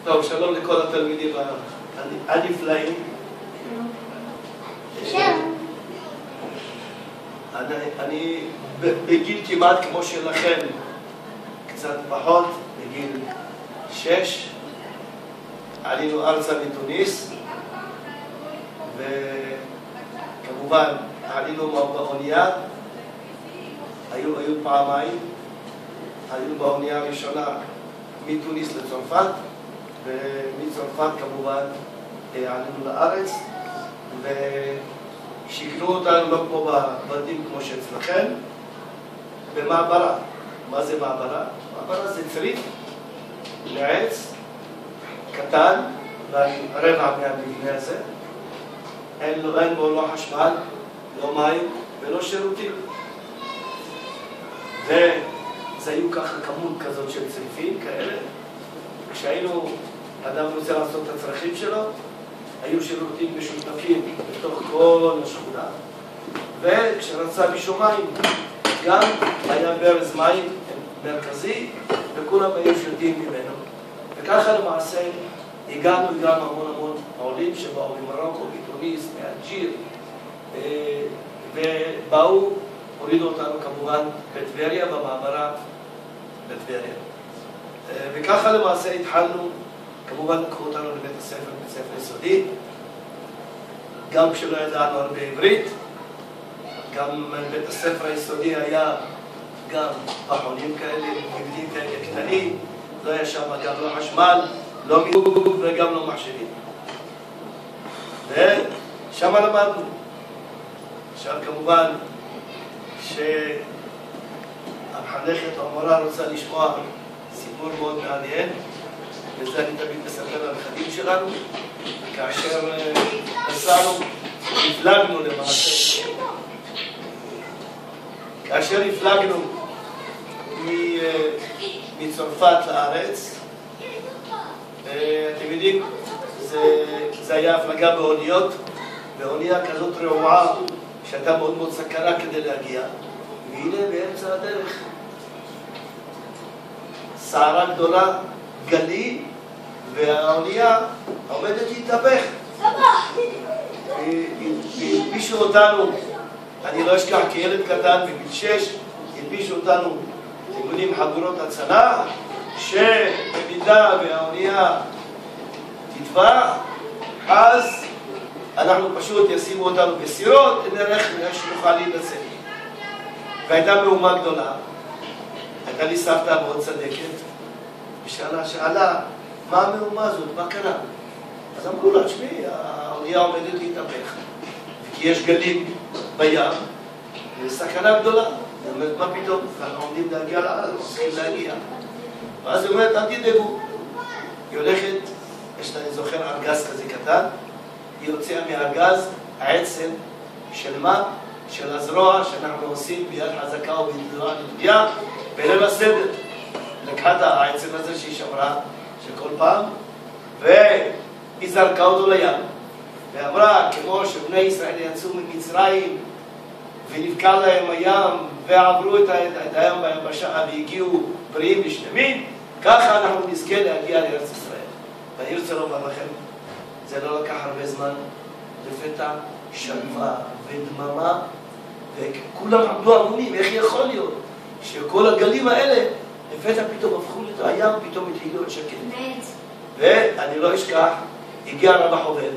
טוב, שלום לכל התלמידים הנפלאים. אני בגיל כמעט כמו שלכם, קצת פחות, בגיל 6, עלינו ארצה מתוניס, וכמובן עלינו באונייה, היו פעמיים, עלינו באונייה הראשונה מתוניס לצרפת, ומצרפת כמובן עלינו לארץ, ושיכנו אותנו לא כמו בבתים כמו שאצלכם, במעברה. מה זה מעברה? מעברה זה צריף לעץ קטן, רבע מהמבנה הזה, אין בו לא חשמל, לא מים ולא שירותים. וזה היו ככה כמות כזאת של צריפים כאלה. כשהיינו, אדם רוצה לעשות את הצרכים שלו, היו שירותים משותפים בתוך כל השכונה, וכשרצה מישהו מים, גם היה ברז מים מרכזי, וכולם היו שותים ממנו. וככה למעשה הגענו המון עולים שבאו ממרוקו, מתוניס, מאלג'יר, ובאו, הורידו אותנו כמובן בטבריה, במעברה בטבריה. וככה למעשה התחלנו, כמובן לקחו אותנו לבית הספר, בית ספר יסודי, גם כשלא ידענו הרבה עברית, גם בית הספר היסודי היה גם פחונים כאלה, מבנים כאלה קטנים, לא היה שם גם לא חשמל, לא מיתוג וגם לא מחשבים. ושם למדנו. עכשיו כמובן שהמחנכת או המורה רוצה לשמוע סיפור מאוד מעניין, וזה אני תמיד מספר לנכדים שלנו, כאשר נסענו, הפלגנו למעשה. כאשר הפלגנו מצרפת לארץ, אתם יודעים, זה היה הפלגה באוניות, באונייה כזאת רעועה, שהייתה מאוד סכנה כדי להגיע, והנה באמצע הדרך סערה גדולה, גלי, והאונייה עומדת להתהפך. הלבישו אותנו, אני לא אשכח כילד קטן בגיל 6, הלבישו אותנו, אתם יודעים, חגורות הצלה, שבמידה והאונייה תטבע, אז אנחנו פשוט ישימו אותנו בסירות, נראה איך שנוכל להינצל. והייתה מהומה גדולה, הייתה לי סבתא מאוד צדקת, ושאלה, מה המהומה הזאת? מה קרה? אז אמרו לה, תשמעי, האונייה עומדת להתהפך, כי יש גלים בים, וסכנה גדולה. היא אומרת, מה פתאום? אנחנו עומדים להגיע לארץ, צריכים להגיע. ואז היא אומרת, אל תדאגו. היא הולכת, אני זוכר ארגז כזה קטן, היא הוציאה מהארגז העצם של מה? של הזרוע שאנחנו עושים ביד חזקה או בזרוע נטויה בליל הסדר. לקחה את העצם הזה שהיא שמרה של כל פעם, והיא זרקה אותו לים. ואמרה, כמו שבני ישראל יצאו ממצרים ונבקע להם הים ועברו את הים ביבשה והגיעו בריאים ושלמים, ככה אנחנו נזכה להגיע לארץ ישראל. ואני רוצה לומר לכם, זה לא לקח הרבה זמן, לפתע שלווה ודממה, וכולם עמדו המונים, איך יכול להיות שכל הגלים האלה לפתע פתאום הפכו את הים, פתאום התחילו להיות שקט. ואני לא אשכח, הגיע רב החובל,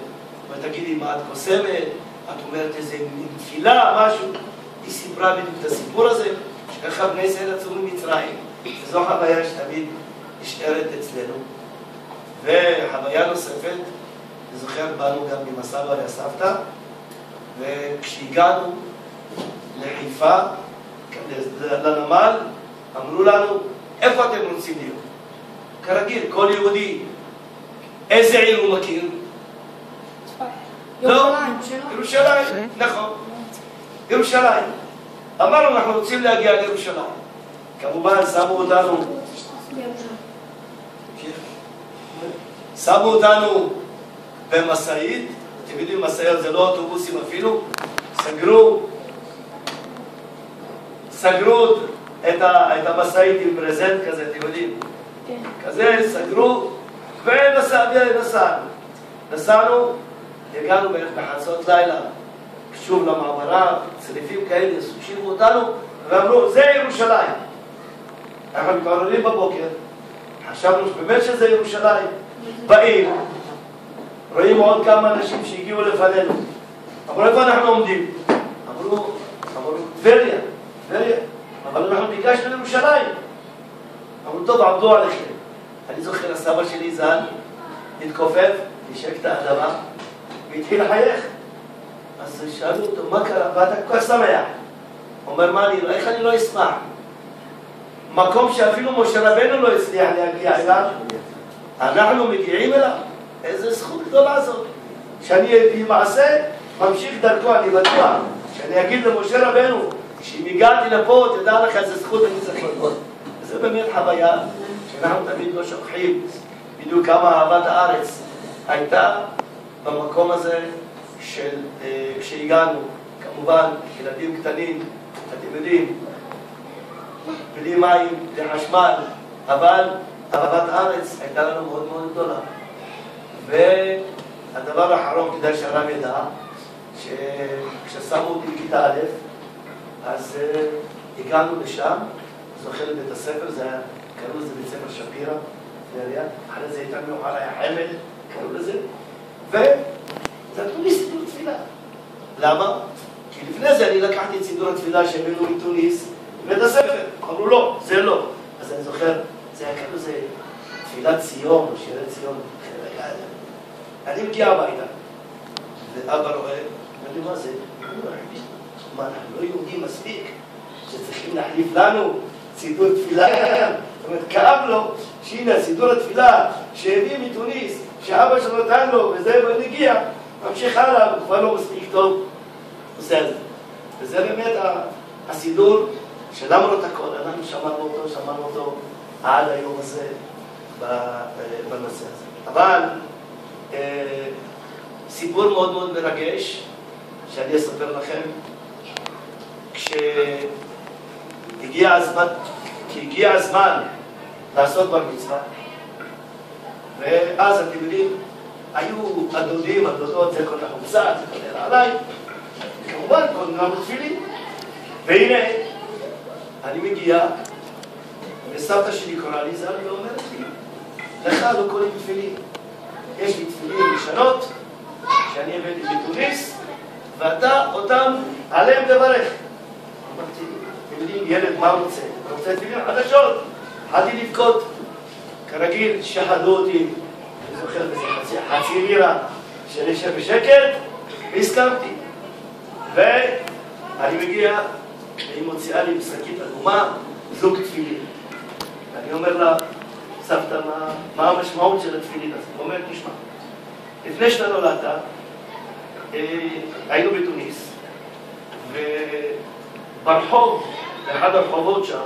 ותגידי, מה את קוסמת? את אומרת איזה נפילה, משהו? היא סיפרה בדיוק את הסיפור הזה, שככה בני ישראל יצאו ממצרים. וזו חוויה שתמיד נשארת אצלנו. וחוויה נוספת, אני זוכר, באנו גם עם הסבא והסבתא, וכשהגענו לחיפה, לנמל, אמרו לנו, איפה אתם רוצים להיות? כרגיל, כל יהודי, איזה עיר הוא מכיר? לא, ירושלים, נכון, ירושלים. אמרנו, אנחנו רוצים להגיע לירושלים. כמובן, שמו אותנו במשאית, אתם יודעים, משאיות זה לא אוטובוסים אפילו, סגרו את המשאית עם ברזנט כזה, אתם יודעים, כזה סגרו, נסענו, הגענו בערך בחצות לילה, שוב למעברה, צריפים כאלה, השאירו אותנו, ואמרו, זה ירושלים. אנחנו מתעוררים בבוקר, חשבנו באמת שזה ירושלים. באים, רואים עוד כמה אנשים שהגיעו לפנינו. אמרו, איפה אנחנו עומדים? אמרו, טבריה, אבל אנחנו ביקשנו לירושלים. אמרו, טוב, עבדו עליכם. אני זוכר, הסבא שלי ז"ל, התכופף, נשק את האדמה, והתחיל לחייך. אז שאלו אותו, מה קרה? ואתה כל כך שמח. אומר, איך אני לא אשמח? מקום שאפילו משה רבנו לא הצליח להגיע אליו, אנחנו מגיעים אליו. איזה זכות גדולה זאת. שאני במעשה ממשיך דרכו, אני בטוח. שאני אגיד למשה רבנו, שאם הגעתי לפה, תדע לך איזה זכות אני צריך ללמוד. וזה באמת חוויה שאנחנו תמיד לא שוכחים. בדיוק כמה אהבת הארץ הייתה במקום הזה של כשהגענו, כמובן, ילדים קטנים, אתם יודעים, בלי מים, בלי חשמל, אבל אהבת הארץ הייתה לנו מאוד מאוד גדולה. והדבר האחרון, כדאי שהרב ידע, שכששמו אותי בכיתה א', אז הגענו לשם, זוכר לבית הספר, קראו לזה בית ספר שפירא, אחרי זה הייתה מאוחר, היה חמד, קראו לזה, ונתנו לי סידור תפילה. למה? כי לפני זה אני לקחתי את סידור התפילה שהבאנו מתוניס בבית הספר. אמרו לא, זה לא. אז אני זוכר, זה היה כאילו זה תפילת ציון, או שירי ציון. אני מגיע הביתה, ואבא רואה, אומר לי, מה זה? מה, אנחנו לא יהודים מספיק, שצריכים להחליף לנו סידור תפילה? זאת אומרת, כאב לו שהנה סידור התפילה שהביא מתוניס, שאבא שלו נתן לו, וזה נגיע, ממשיך הלאה, הוא כבר לא מספיק טוב, עושה את זה. וזה באמת הסידור שלמרות הכל, אנחנו שמענו אותו עד היום הזה בנושא הזה. אבל סיפור מאוד מאוד מרגש שאני אספר לכם, כשהגיע הזמן לעשות בר מצווה, ואז אתם יודעים, היו הדודים, הדודות, זה כל החוצה, זה כל עליי, כמובן כל נעמוד תפילין. והנה, אני מגיע, וסבתא שלי קוראה לי ז"ל ואומרת לי, לך לא קוראים תפילין. יש לי תפילין ישנות, שאני הבאתי בתוניס, ואתה אותם עליהם תברך. אמרתי, אתם יודעים, ילד מה רוצה? הוא רוצה תפילין חדשות. התחלתי לבכות. כרגיל, שחדו אותי, אני זוכר בזה חצי לירה, שנשב בשקט, והסכמתי. ואני מגיע, והיא מוציאה לי בשקית אדומה, זוג תפילין. ואני אומר לה, סבתא, מה המשמעות של התפילין הזה? היא אומרת, תשמע, לפני שאתה נולדת, היינו בתוניס, וברחוב, באחד הרחובות שם,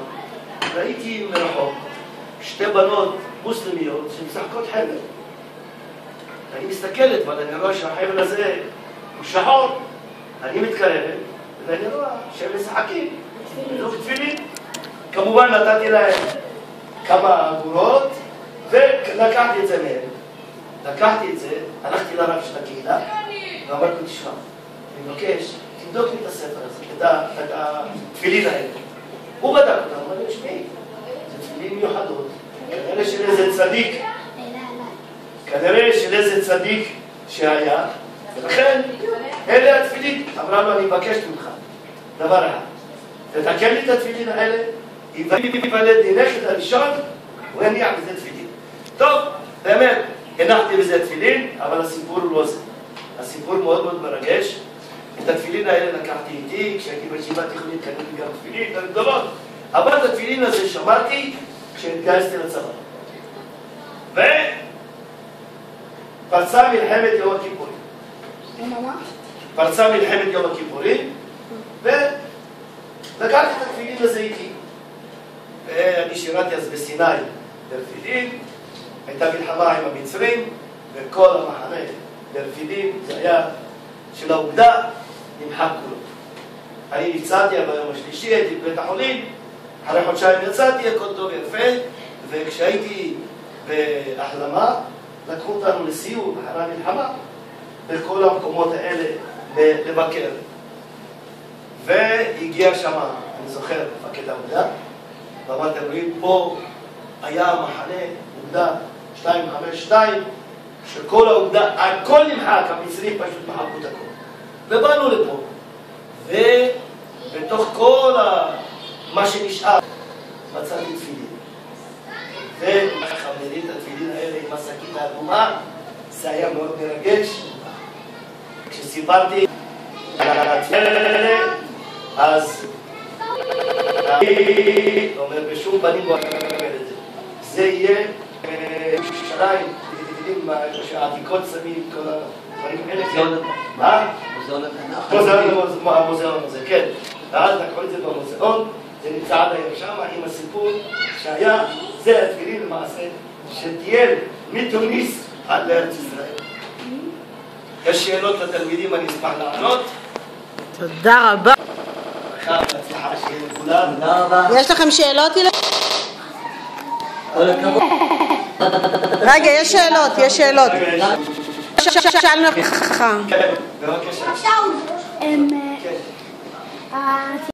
ראיתי מרחוב שתי בנות מוסלמיות שמשחקות חבל. אני מסתכלת, ואני רואה שהחבל הזה הוא שחור. אני מתקרבת, ואני רואה שהם משחקים, זוג תפילין. כמובן נתתי להם כמה אגורות, ולקחתי את זה מהם. לקחתי את זה, הלכתי לרב של הקהילה, ואמרתי לו, תשמע, אני מבקש, תבדוק לי את הספר הזה, את התפילין האלה. הוא בדק אותם, הוא אמר לי, שמי, זה תפילין מיוחדות, כנראה של איזה צדיק שהיה, ולכן, אלה התפילין. אמרה לו, אני מבקש ממך, דבר אחד, תתקן לי את התפילין האלה, ייוולד לי נכד הראשון, הוא הניח בזה תפילין. טוב, באמת, הנחתי בזה תפילין, אבל הסיפור הוא לא זה. הסיפור מאוד מאוד מרגש. את התפילין האלה לקחתי איתי, כשהייתי בישיבה תיכונית קניתי גם תפילין, גם גדולות. אבל את התפילין הזה שמעתי כשהתגייסתי לצבא. ופרצה מלחמת יום הכיפורים. פרצה מלחמת יום הכיפורים, ולקחתי את התפילין הזה איתי. ואני שירתי אז בסיני ברפידים, הייתה מלחמה עם המצרים, וכל המחנה ברפידים, זה היה של האוגדה, נמחק כולו. אני נפצעתי ביום השלישי, הייתי בבית החולים, אחרי חודשיים יצאתי, הכל טוב יפה, וכשהייתי בהחלמה, לקחו אותנו לסיור אחרי המלחמה בכל המקומות האלה לבקר. והגיע שם, אני זוכר, מפקד האוגדה, ואמרתם, רואים, פה היה מחנה, אוגדה 252, שכל האוגדה, הכל נמחק, המצרים פשוט מחקו את הכל. ובאנו לפה, ובתוך כל מה שנשאר, מצאתי תפילין. ומחמדים את התפילין האלה עם השקית האדומה, זה היה מאוד מרגש. כשסיפרתי על התפילין האלה, אז אני אומר, בשום פנים בוא נקבל את זה. זה יהיה ירושלים, שהעתיקות שמים, כל הדברים האלה. מה? המוזיאון הזה, כן. ואז לקחו את זה במוזיאון, זה נמצא עד היום שם, עם הסיפור שהיה, זה התפילין למעשה, שטייל מתוניס עד לארץ ישראל. יש שאלות לתלמידים, אני אשמח לענות. תודה רבה. הצלחה שיהיה לכולם. תודה רבה. יש לכם שאלות? רגע, יש שאלות, יש שאלות. שאלנו לך. בבקשה.